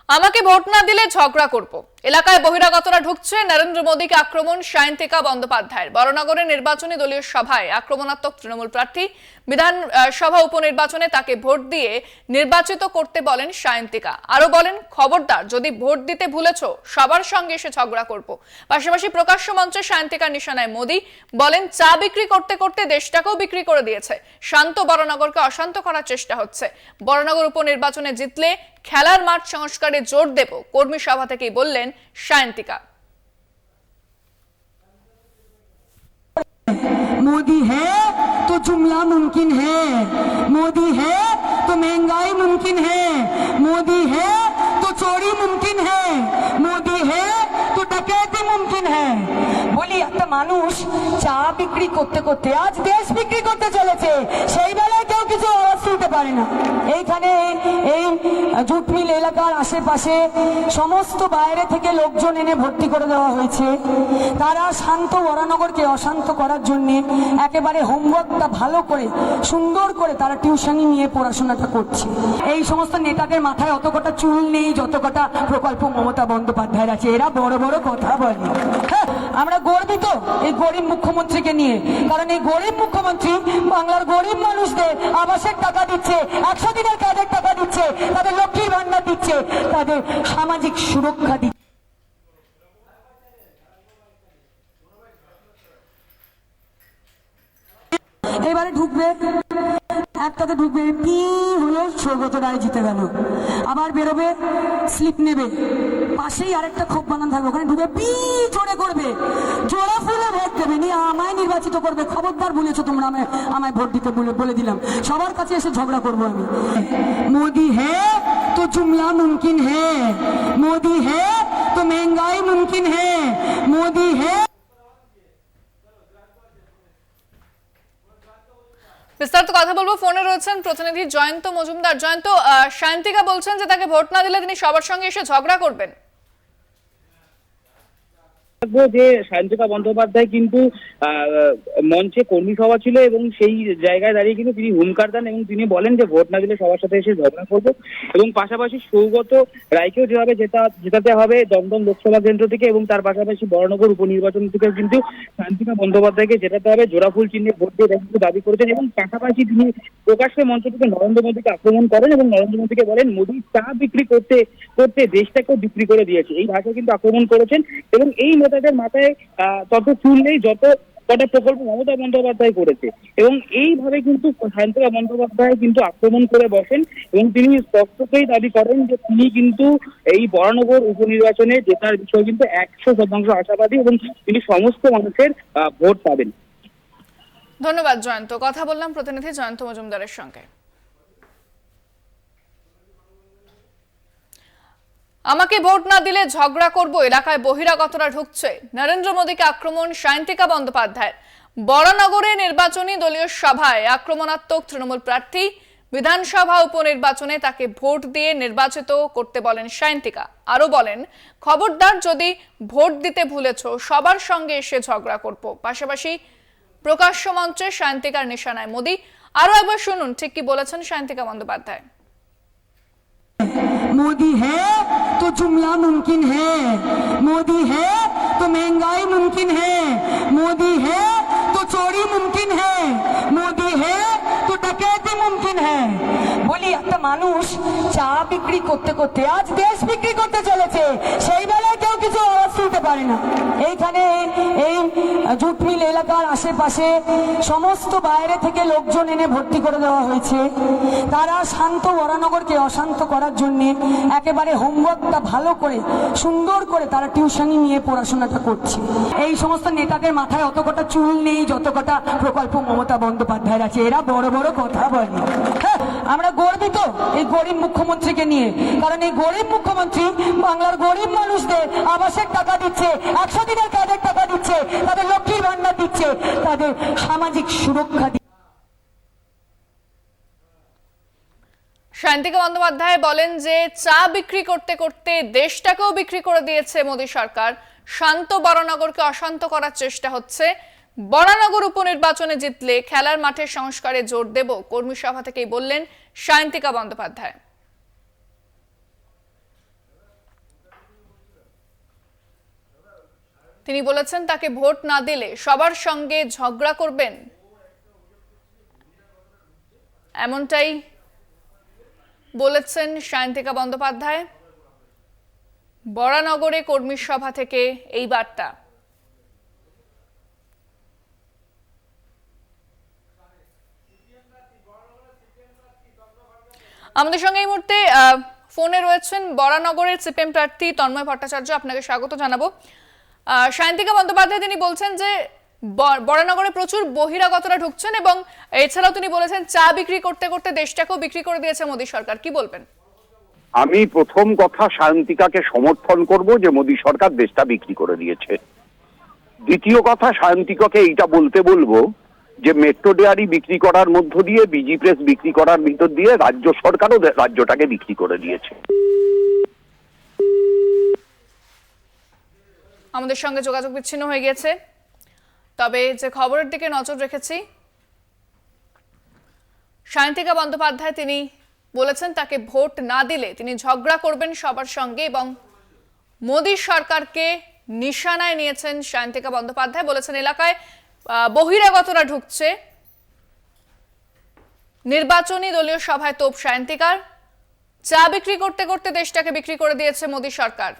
আমাকে ভোট না দিলে ঝগড়া করব। এলাকায় বহিরাগতরা ঢুকছে, নরেন্দ্র মোদীকে আক্রমণ সায়ন্তিকা বন্দ্যোপাধ্যায়ের। বড়নগরের নির্বাচনী দলীয় সভায় আক্রমণাত্মক তৃণমূল প্রার্থী। বিধানসভা উপনির্বাচনে তাকে ভোট দিয়ে নির্বাচিত করতে বলেন সায়ন্তিকা। আরো বলেন, খবরদার, যদি ভোট দিতে ভুলেছো সবার সঙ্গে এসে ঝগড়া করব। পাশাপাশি প্রকাশ্য মঞ্চে সায়ন্তিকার নিশানায় মোদী বলেন, চা বিক্রি করতে করতে দেশটাকেও বিক্রি করে দিয়েছে। শান্ত বড়নগরকে অশান্ত করার চেষ্টা হচ্ছে। বড়নগর উপনির্বাচনে জিতলে খেলার মাঠ সংস্কারে জোর দেব, কর্মী সভা থেকেই বললেন সায়ন্তিকা। मोदी है तो जुमला मुमकिन है, मोदी है तो महंगाई मुमकिन है, मोदी है तो चोरी मुमकिन है, मोदी है तो डकैती मुमकिन है। বলি একটা মানুষ চা বিক্রি করতে করতে আজ দেশ বিক্রি করতে চলেছে, সেই বেলায় কেউ কিছু আওয়াজ তুলতে পারে না। এইখানে এই জুট মিল এলাকার আশেপাশে সমস্ত বাইরে থেকে লোকজন এনে ভর্তি করে দেওয়া হয়েছে। তারা শান্ত বরানগরকে অশান্ত করার জন্য একেবারে হোমওয়ার্কটা ভালো করে সুন্দর করে তারা টিউশনি নিয়ে পড়াশোনাটা করছে। এই সমস্ত নেতাদের মাথায় অত কটা চুল নেই যত কটা প্রকল্প মমতা বন্দ্যোপাধ্যায়ের আছে। এরা বড় বড় কথা বলে। হ্যাঁ, আমরা গর্বিত এই গরিব মুখ্যমন্ত্রীকে নিয়ে, কারণ এই গরিব মুখ্যমন্ত্রী বাংলার গরিব মানুষদের আবাসের টাকা দিচ্ছে, 100 দিনের কাজের টাকা দিচ্ছে, তাদের লক্ষ্মীর ভান্ডার দিচ্ছে, তাদের সামাজিক সুরক্ষা দিচ্ছে। এবারে ঢুকবে, একটাতে ঢুকবে, পি হলো সৌগত রায় জিতে গেল, আবার বেরোবে, স্লিপ নেবে, পাশেই আরেকটা ক্ষোভ বানান থাকবে, ওখানে ঢুকে পি জোরে করবে, জোড়া ফুলে ভোট দেবে, নিয়ে আমায় নির্বাচিত করবে। খবরদার বলেছো তোমরা আমায় ভোট দিতে বলে দিলাম, সবার কাছে এসে ঝগড়া করবো আমি। মোদি হ্যাঁ তো জুমলা মুমকিন হ্যাঁ, মোদি হ্যাঁ তো महंगाई मुमकिन है, मोदी है। বিস্তারিত কথা বলবো, ফোনে রয়েছেন প্রতিনিধি জয়ন্ত মজুমদার। জয়ন্ত, সায়ন্তিকা বলছেন যে তাকে ভোট না দিলে তিনি সবার সঙ্গে এসে ঝগড়া করবেন। যে সায়ন্তিকা বন্দ্যোপাধ্যায় কিন্তু মঞ্চে কর্মী সভা ছিল এবং সেই জায়গায় দাঁড়িয়ে কিন্তু তিনি হুমকার দেন এবং তিনি বলেন যে ভোট না দিলে সবার সাথে এসে ঝগড়া করবো, এবং পাশাপাশি সৌগত রায়কেও যেভাবে জেতাতে হবে দমদম লোকসভা কেন্দ্র থেকে, এবং তার পাশাপাশি বড়নগর উপনির্বাচন থেকেও কিন্তু সায়ন্তিকা বন্দ্যোপাধ্যায়কে জেতাতে হবে, জোড়াফুল চিহ্নে ভোট দিয়ে কিন্তু দাবি করেছেন। এবং পাশাপাশি তিনি প্রকাশ্যে মঞ্চ থেকে নরেন্দ্র মোদীকে আক্রমণ করেন এবং নরেন্দ্র মোদীকে বলেন, মোদী চা বিক্রি করতে করতে দেশটাকেও বিক্রি করে দিয়েছে, এই ভাষায় কিন্তু আক্রমণ করেছেন। এবং এই নেতাদের মাথায় তত চুল নেই যত কটা প্রকল্প মমতা বন্দ্যোপাধ্যায় করেছে, এবং এইভাবে কিন্তু সায়ন্তিকা বন্দ্যোপাধ্যায় কিন্তু আক্রমণ করে বসেন এবং তিনি স্পষ্টতই দাবি করেন যে তিনি কিন্তু এই বরানগর উপনির্বাচনে জেতার বিষয়ে কিন্তু 100% আশাবাদী এবং তিনি সমস্ত মানুষের ভোট পাবেন। ধন্যবাদ জয়ন্ত। কথা বললাম প্রতিনিধি জয়ন্ত মজুমদারের সঙ্গে। আমাকে ভোট না দিলে ঝগড়া করব, এলাকায় বহিরাগতরা ঢুকছে, নরেন্দ্র মোদীকে আক্রমণ সায়ন্তিকা বন্দ্যোপাধ্যায়ের। বড়নগরে নির্বাচনী দলীয় সভায় আক্রমণাত্মক তৃণমূল প্রার্থী। বিধানসভা উপনির্বাচনে তাকে ভোট দিয়ে নির্বাচিত করতে বলেন সায়ন্তিকা। আরো বলেন, খবরদার, যদি ভোট দিতে ভুলেছো সবার সঙ্গে এসে ঝগড়া করব। পাশাপাশি প্রকাশ্য মঞ্চে সায়ন্তিকার নিশানায় মোদী। আরো একবার শুনুন ঠিক কি বলেছেন সায়ন্তিকা বন্দ্যোপাধ্যায়। मोदी है तो जुमला मुमकिन है, मोदी है तो महंगाई मुमकिन है, मोदी है तो चोरी मुमकिन है, मोदी है तो डकैती मुमकिन है। বলি একটা মানুষ চা বিক্রি করতে করতে আজ দেশ বিক্রি করতে চলেছে, সেই বেলায় কেউ কিছু আওয়াজ তুলতে পারে না। এইখানে এই জুট মিল এলাকার আশেপাশে সমস্ত বাইরে থেকে লোকজন এনে ভর্তি করে দেওয়া হয়েছে। তারা শান্ত বরানগরকে অশান্ত করার জন্য একেবারে হোমওয়ার্কটা ভালো করে সুন্দর করে তারা টিউশনি নিয়ে পড়াশোনাটা করছে। এই সমস্ত নেতাদের মাথায় অত কটা চুল নেই যত কটা প্রকল্প মমতা বন্দ্যোপাধ্যায়ের আছে। এরা বড় বড় কথা বলে। হ্যাঁ, আমরা গর্বিত এই গরিব মুখ্যমন্ত্রীকে নিয়ে, কারণ এই গরিব মুখ্যমন্ত্রী বাংলার গরিব মানুষদের আবাসের টাকা দিচ্ছে, 100 দিনের কাজের টাকা দিচ্ছে, তাদের লক্ষ্মীর ভান্ডার দিচ্ছে, তাদের সামাজিক সুরক্ষা দিচ্ছে। সায়ন্তিকা বন্দ্যোপাধ্যায় বলেন যে চা বিক্রি করতে করতে দেশটাকেও বিক্রি করে দিয়েছে মোদী সরকার। শান্ত বড়নগরকে অশান্ত করার চেষ্টা হচ্ছে। বড়নগর উপনির্বাচনে জিতলে খেলার মাঠের সংস্কারে জোর দেব, কর্মী সভা থেকেই বললেন সায়ন্তিকা বন্দ্যোপাধ্যায়। তিনি বলেছেন তাকে ভোট না দিলে সবার সঙ্গে ঝগড়া করবেন, এমনটাই বলেছেন সায়ন্তিকা বন্দ্যোপাধ্যায়। বরানগরে কর্মী সভা থেকে এই বার্তা। আমাদের সঙ্গে এই মুহূর্তে ফোনে রয়েছেন বরানগরের সিপিএম প্রার্থী তন্ময় ভট্টাচার্য, আপনাকে স্বাগত জানাবো। সায়ন্তিকা বন্দ্যোপাধ্যায় তিনি বলছেন যে বরানগরে প্রচুর বহিরাগতরা ঢুকছেন এবং এছাড়াও তিনি বলেছেন চা বিক্রি করতে করতে দেশটাকেও বিক্রি করে দিয়েছে মোদী সরকার, কি বলবেন? আমি প্রথম কথা সায়ন্তিকাকে সমর্থন করব যে মোদী সরকার দেশটা বিক্রি করে দিয়েছে। দ্বিতীয় কথা, সায়ন্তিকাকে এইটা বলতে বলবো যে মেট্রো ডেয়ারি বিক্রি করার মধ্য দিয়ে, বিজি প্রেস বিক্রি করার ভিতর দিয়ে রাজ্য সরকারও রাজ্যটাকে বিক্রি করে দিয়েছে। আমাদের সঙ্গে যোগাযোগ বিচ্ছিন্ন হয়ে গেছে, তবে যে খবরের দিকে নজর রেখেছি, সায়ন্তিকা বন্দ্যোপাধ্যায় তিনি বলেছেন তাকে ভোট না দিলে তিনি ঝগড়া করবেন সবার সঙ্গে এবং মোদী সরকারকে নিশানায় নিয়েছেন সায়ন্তিকা বন্দ্যোপাধ্যায়। বলেছেন এলাকায় বহিরাগতরা ঢুকছে, নির্বাচনী দলীয় সভায় তোপ সায়ন্তিকার, চা বিক্রি করতে করতে দেশটাকে বিক্রি করে দিয়েছে মোদী সরকার।